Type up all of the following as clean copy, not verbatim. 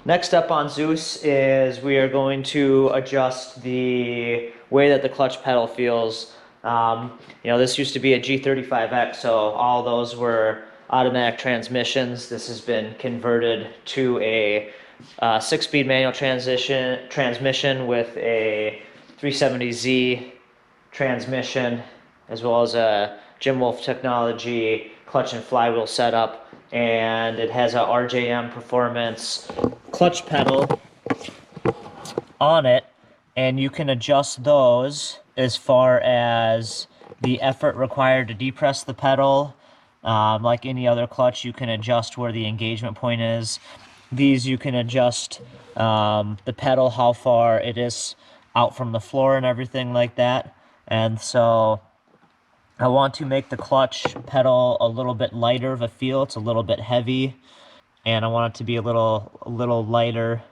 Next up on Zeus is we are going to adjust the way that the clutch pedal feels. This used to be a G35X, so all those were automatic transmissions. This has been converted to a 6-speed manual transmission with a 370Z transmission, as well as a Jim Wolf Technology clutch and flywheel setup, and it has a RJM performance clutch pedal on it, and you can adjust those as far as the effort required to depress the pedal. Like any other clutch, you can adjust where the engagement point is. These you can adjust the pedal, how far it is out from the floor and everything like that. And so I want to make the clutch pedal a little bit lighter of a feel. It's a little bit heavy, and I want it to be a little lighter.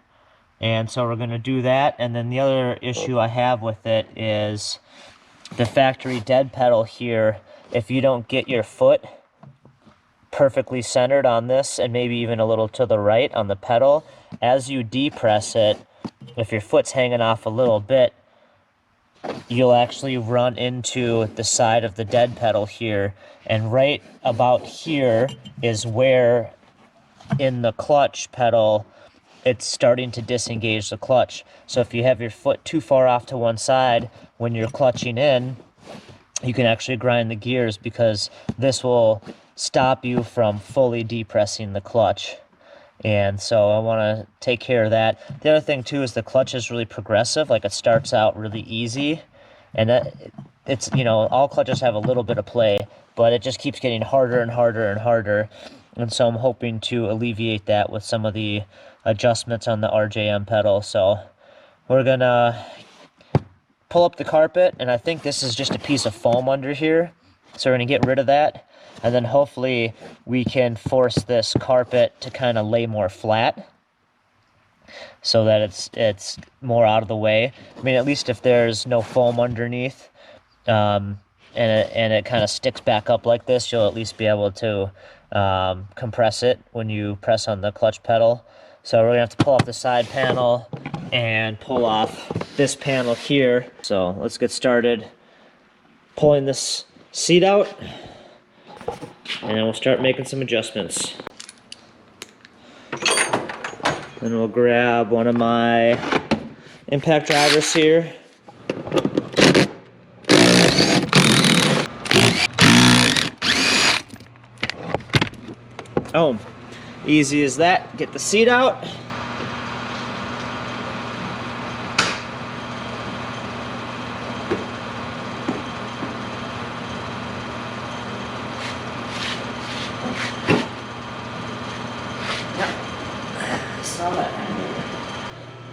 And so we're going to do that. And then the other issue I have with it is the factory dead pedal here. If you don't get your foot perfectly centered on this, and maybe even a little to the right on the pedal, as you depress it, if your foot's hanging off a little bit, you'll actually run into the side of the dead pedal here. And right about here is where in the clutch pedal it's starting to disengage the clutch. So if you have your foot too far off to one side when you're clutching in, you can actually grind the gears, because this will stop you from fully depressing the clutch. And so I want to take care of that. The other thing too is the clutch is really progressive. Like, it starts out really easy, and it's, all clutches have a little bit of play, but it just keeps getting harder and harder and harder. And so I'm hoping to alleviate that with some of the adjustments on the RJM pedal. So we're gonna pull up the carpet, and I think this is just a piece of foam under here. So we're gonna get rid of that, and then hopefully we can force this carpet to kind of lay more flat so that it's more out of the way. I mean, at least if there's no foam underneath, and it kind of sticks back up like this, you'll at least be able to compress it when you press on the clutch pedal. So we're gonna have to pull off the side panel and pull off this panel here. So let's get started pulling this seat out, and then we'll start making some adjustments. Then we'll grab one of my impact drivers here. Oh, easy as that. Get the seat out.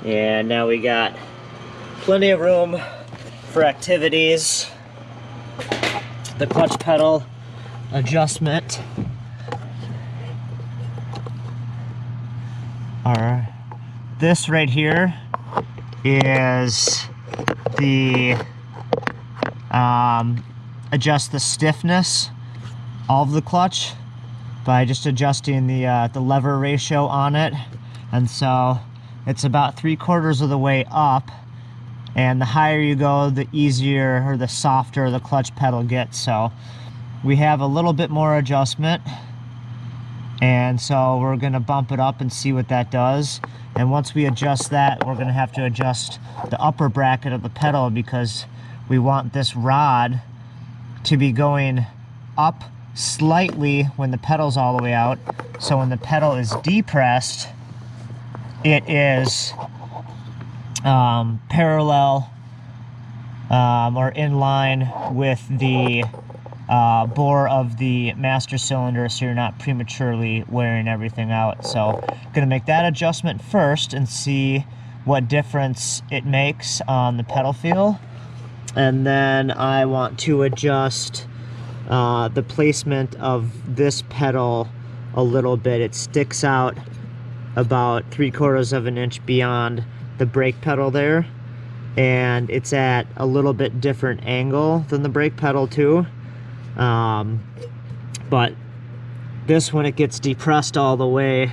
And now we got plenty of room for activities. The clutch pedal adjustment. This right here is the adjust the stiffness of the clutch by just adjusting the lever ratio on it. And so it's about 3/4 of the way up, and the higher you go, the easier or the softer the clutch pedal gets. So we have a little bit more adjustment, and so we're going to bump it up and see what that does. And once we adjust that, we're going to have to adjust the upper bracket of the pedal, because we want this rod to be going up slightly when the pedal's all the way out. So when the pedal is depressed, it is parallel or in line with the bore of the master cylinder, so you're not prematurely wearing everything out. So I'm going to make that adjustment first and see what difference it makes on the pedal feel. And then I want to adjust the placement of this pedal a little bit. It sticks out about 3/4 of an inch beyond the brake pedal there, and it's at a little bit different angle than the brake pedal too. But this, when it gets depressed all the way,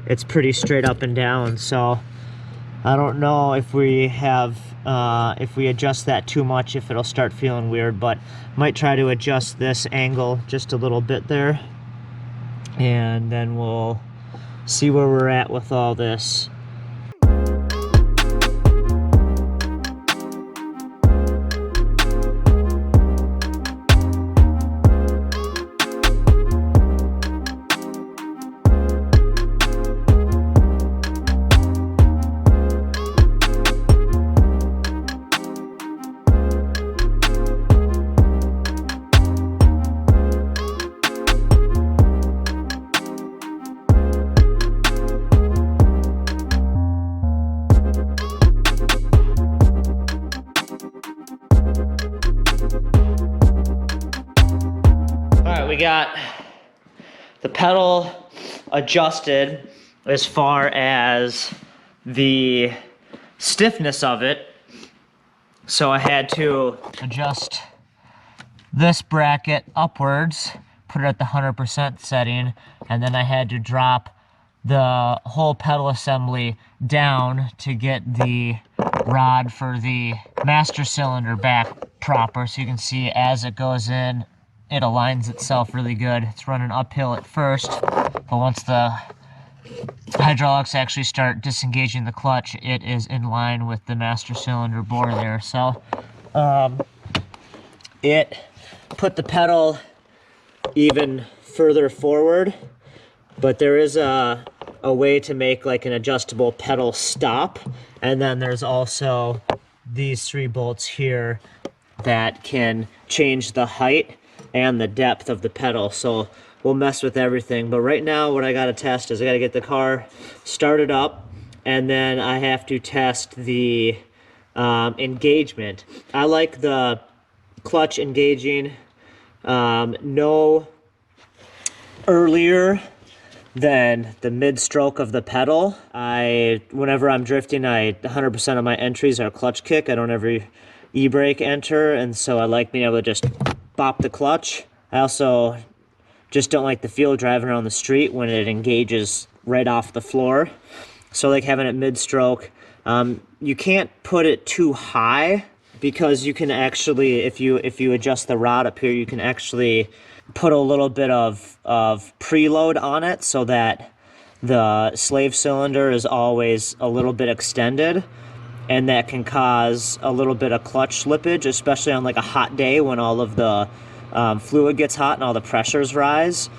it's pretty straight up and down. So I don't know if we have, if we adjust that too much, if it'll start feeling weird, but might try to adjust this angle just a little bit there. And then we'll see where we're at with all this. We got the pedal adjusted as far as the stiffness of it. So I had to adjust this bracket upwards, put it at the 100% setting, and then I had to drop the whole pedal assembly down to get the rod for the master cylinder back proper. So you can see as it goes in, it aligns itself really good. It's running uphill at first, but once the hydraulics actually start disengaging the clutch, it is in line with the master cylinder bore there. So it put the pedal even further forward, but there is a way to make like an adjustable pedal stop, and then there's also these 3 bolts here that can change the height and the depth of the pedal. So we'll mess with everything, but right now what I got to test is I got to get the car started up, and then I have to test the engagement. I like the clutch engaging no earlier than the mid-stroke of the pedal. Whenever I'm drifting, 100% of my entries are clutch kick. I don't ever e-brake enter, and so I like being able to just bop the clutch. I also just don't like the feel driving around the street when it engages right off the floor. So I like having it mid-stroke. You can't put it too high, because you can actually, if you adjust the rod up here, you can actually put a little bit of preload on it so that the slave cylinder is always a little bit extended, and that can cause a little bit of clutch slippage, especially on like a hot day when all of the fluid gets hot and all the pressures rise.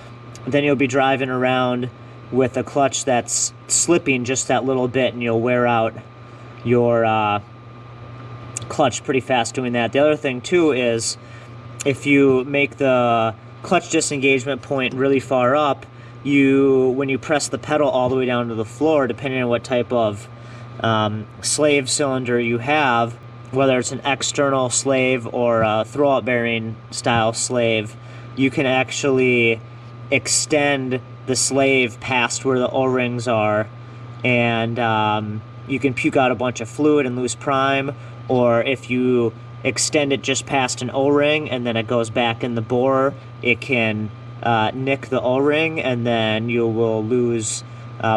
Then you'll be driving around with a clutch that's slipping just that little bit, and you'll wear out your clutch pretty fast doing that. The other thing too is if you make the clutch disengagement point really far up, when you press the pedal all the way down to the floor, depending on what type of slave cylinder you have, whether it's an external slave or a throwout bearing style slave, you can actually extend the slave past where the O-rings are, and you can puke out a bunch of fluid and lose prime. Or if you extend it just past an O-ring and then it goes back in the bore, it can nick the O-ring, and then you will lose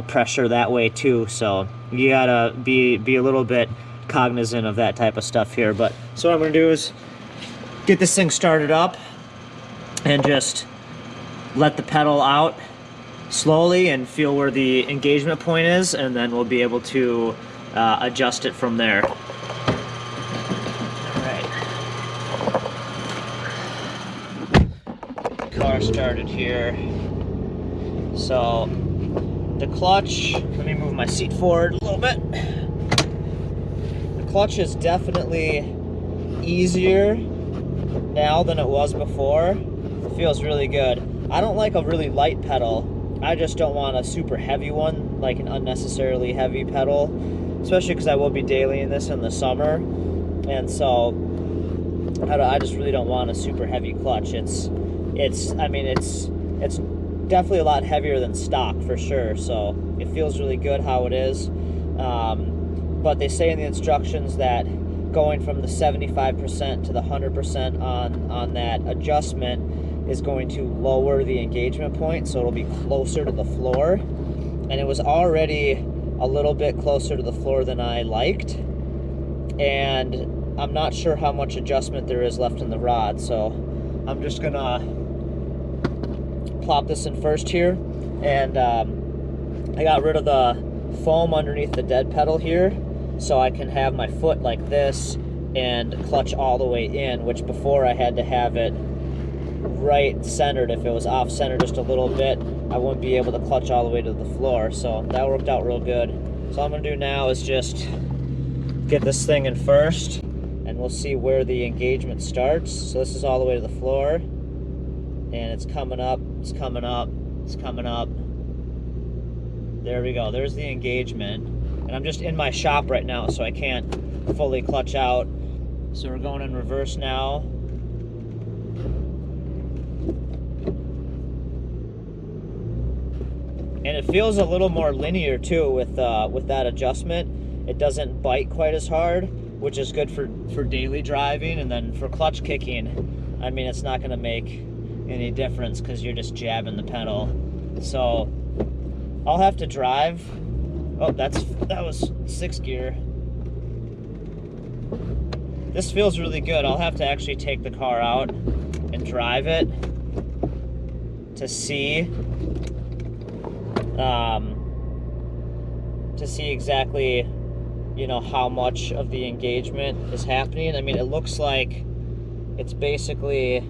pressure that way too. So you gotta be a little bit cognizant of that type of stuff here. But so what I'm gonna do is get this thing started up and just let the pedal out slowly and feel where the engagement point is, and then we'll be able to adjust it from there. Car started here. So the clutch, let me move my seat forward a little bit. The clutch is definitely easier now than it was before. It feels really good. I don't like a really light pedal. I just don't want a super heavy one, like an unnecessarily heavy pedal, especially because I will be dailying this in the summer, and so I just really don't want a super heavy clutch. It's definitely a lot heavier than stock for sure, so it feels really good how it is. But they say in the instructions that going from the 75% to the 100% on that adjustment is going to lower the engagement point, so it'll be closer to the floor. and it was already a little bit closer to the floor than I liked, and I'm not sure how much adjustment there is left in the rod, so I'm just gonna plop this in first here. And I got rid of the foam underneath the dead pedal here, so I can have my foot like this and clutch all the way in, which before I had to have it right centered. If it was off center just a little bit, I wouldn't be able to clutch all the way to the floor. So that worked out real good. So all I'm gonna do now is just get this thing in first, and we'll see where the engagement starts. So this is all the way to the floor, and it's coming up, it's coming up, it's coming up. There we go, there's the engagement. And I'm just in my shop right now, so I can't fully clutch out. So we're going in reverse now. And it feels a little more linear too with that adjustment. It doesn't bite quite as hard, which is good for daily driving. And then for clutch kicking, I mean, it's not gonna make any difference because you're just jabbing the pedal. So I'll have to drive. Oh, that was 6th gear. This feels really good. I'll have to actually take the car out and drive it to see exactly, you know, how much of the engagement is happening. I mean, it looks like it's basically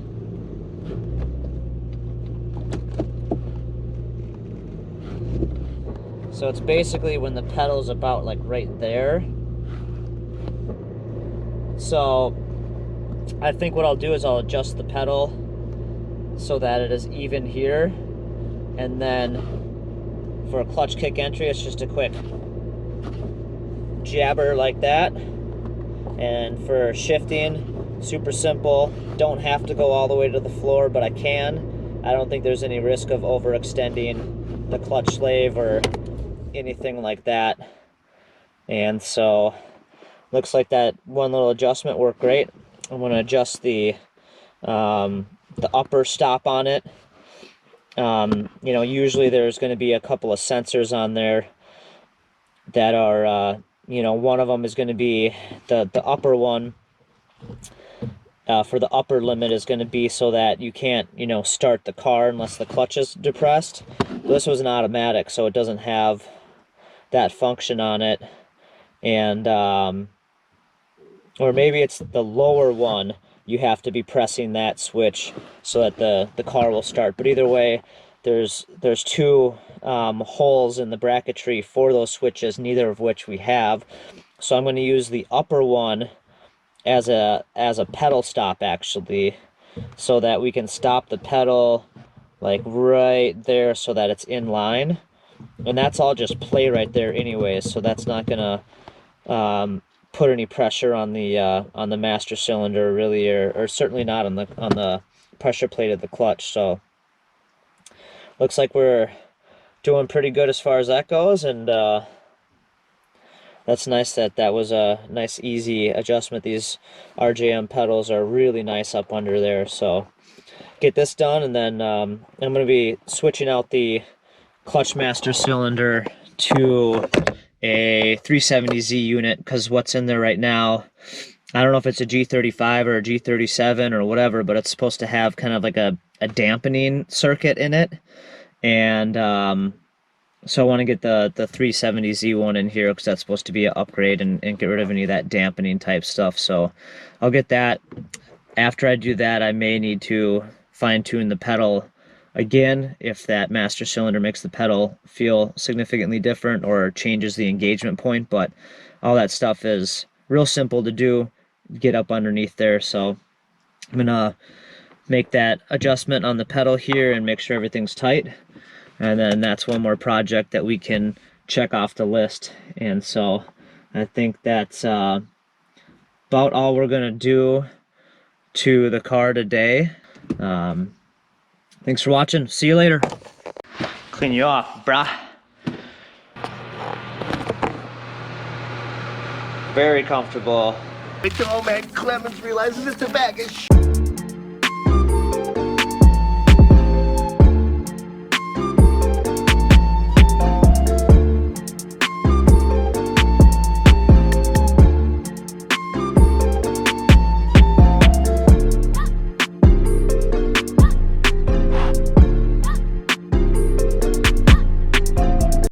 when the pedal's about like right there. So I think what I'll do is I'll adjust the pedal so that it is even here, and then for a clutch kick entry, it's just a quick jabber like that. And for shifting, super simple. Don't have to go all the way to the floor, but I can. I don't think there's any risk of overextending the clutch slave or anything like that. And so looks like that one little adjustment worked great. I'm going to adjust the upper stop on it. You know, usually there's going to be a couple of sensors on there that are, you know, one of them is going to be the upper one for the upper limit is going to be so that you can't, you know, start the car unless the clutch is depressed. This was an automatic, so it doesn't have that function on it. And or maybe it's the lower one, you have to be pressing that switch so that the car will start. But either way, there's two holes in the bracketry for those switches, neither of which we have. So I'm going to use the upper one as a pedal stop, actually, so that we can stop the pedal like right there so that it's in line. And that's all just play right there anyways, so that's not gonna put any pressure on the master cylinder really, or certainly not on the pressure plate of the clutch. So looks like we're doing pretty good as far as that goes, and that's nice that was a nice easy adjustment. These RJM pedals are really nice up under there. So get this done, and then I'm going to be switching out the clutch master cylinder to a 370Z unit, because what's in there right now, I don't know if it's a G35 or a G37 or whatever, but it's supposed to have kind of like a dampening circuit in it. And so I want to get the 370Z one in here because that's supposed to be an upgrade and get rid of any of that dampening type stuff. So I'll get that. After I do that, I may need to fine-tune the pedal again if that master cylinder makes the pedal feel significantly different or changes the engagement point. But all that stuff is real simple to do, get up underneath there. So I'm gonna make that adjustment on the pedal here and make sure everything's tight, and then that's one more project that we can check off the list. And so I think that's about all we're gonna do to the car today. Thanks for watching. See you later. Clean you off, brah. Very comfortable. Wait till Old Man Clemens realizes it's a bag of shit.